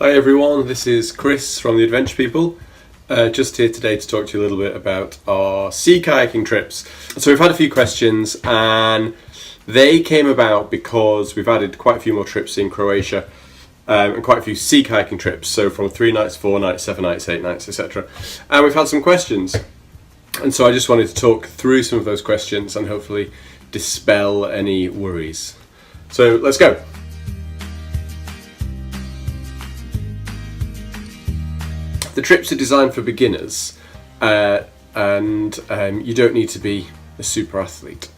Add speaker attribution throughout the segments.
Speaker 1: Hi everyone, this is Chris from the Adventure People. Just here today to talk to you a little bit about our sea kayaking trips. So we've had a few questions and they came about because we've added quite a few more trips in Croatia and quite a few sea kayaking trips. So from 3 nights, 4 nights, 7 nights, 8 nights, etc. And we've had some questions. And so I just wanted to talk through some of those questions and hopefully dispel any worries. So let's go. The trips are designed for beginners and you don't need to be a super athlete.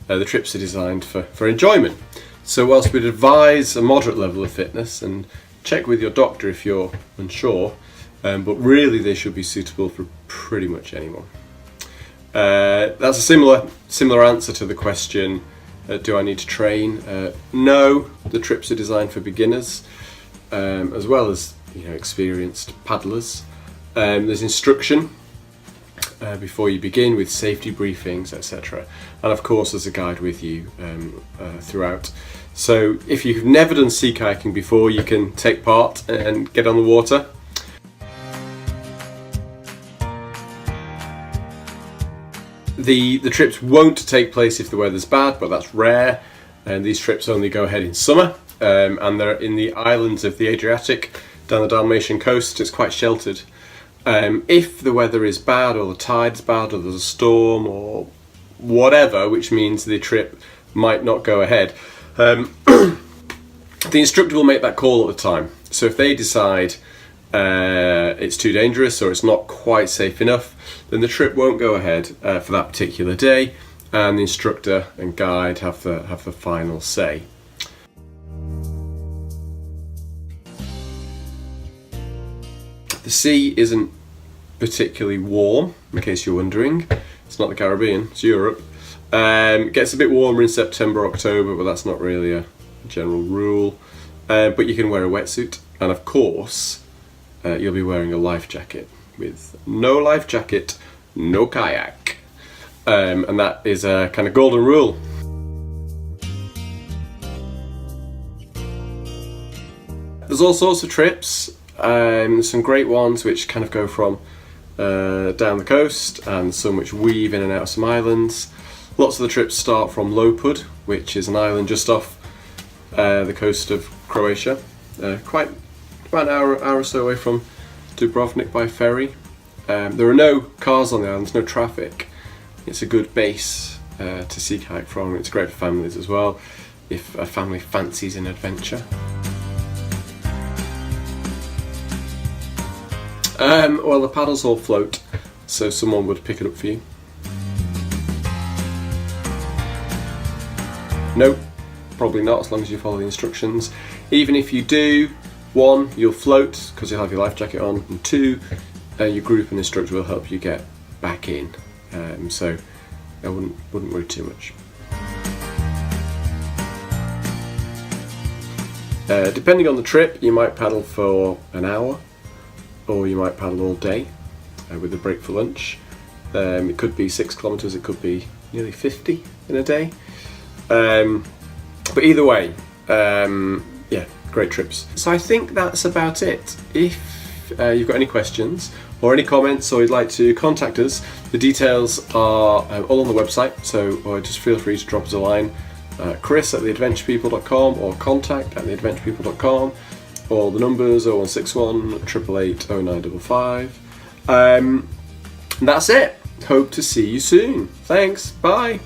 Speaker 1: The trips are designed for enjoyment. So whilst we'd advise a moderate level of fitness and check with your doctor if you're unsure, but really they should be suitable for pretty much anyone. That's a similar answer to the question, do I need to train? No, the trips are designed for beginners as well as experienced paddlers. There's instruction before you begin with safety briefings, etc. And of course there's a guide with you throughout. So if you've never done sea kayaking before, you can take part and get on the water. The trips won't take place if the weather's bad, but that's rare. And these trips only go ahead in summer, and they're in the islands of the Adriatic down the Dalmatian coast. It's quite sheltered. If the weather is bad or the tide's bad or there's a storm or whatever, which means the trip might not go ahead, the instructor will make that call at the time. So if they decide it's too dangerous or it's not quite safe enough, then the trip won't go ahead for that particular day, and the instructor and guide have the final say. The sea isn't particularly warm, in case you're wondering. It's not the Caribbean, it's Europe. It gets a bit warmer in September, October, but that's not really a general rule. But you can wear a wetsuit, and of course, you'll be wearing a life jacket. With no life jacket, no kayak. And that is a kind of golden rule. There's all sorts of trips. Some great ones which kind of go from down the coast, and some which weave in and out of some islands. Lots of the trips start from Lopud, which is an island just off the coast of Croatia, quite about an hour or so away from Dubrovnik by ferry. There are no cars on the island, there's no traffic. It's a good base to sea kayak from. It's great for families as well, if a family fancies an adventure. Well, the paddles all float, so someone would pick it up for you. No, probably not, as long as you follow the instructions. Even if you do, 1, you'll float because you'll have your life jacket on, and 2, your group and instructor will help you get back in. So I wouldn't worry too much. Depending on the trip, you might paddle for an hour, or you might paddle all day with a break for lunch. It could be 6 kilometres, it could be nearly 50 in a day. But either way, yeah, great trips. So I think that's about it. If you've got any questions or any comments, or you'd like to contact us, the details are all on the website, so just feel free to drop us a line. Chris@theadventurepeople.com or contact@theadventurepeople.com, or the numbers 0161 888 0955. And that's it. Hope to see you soon. Thanks. Bye.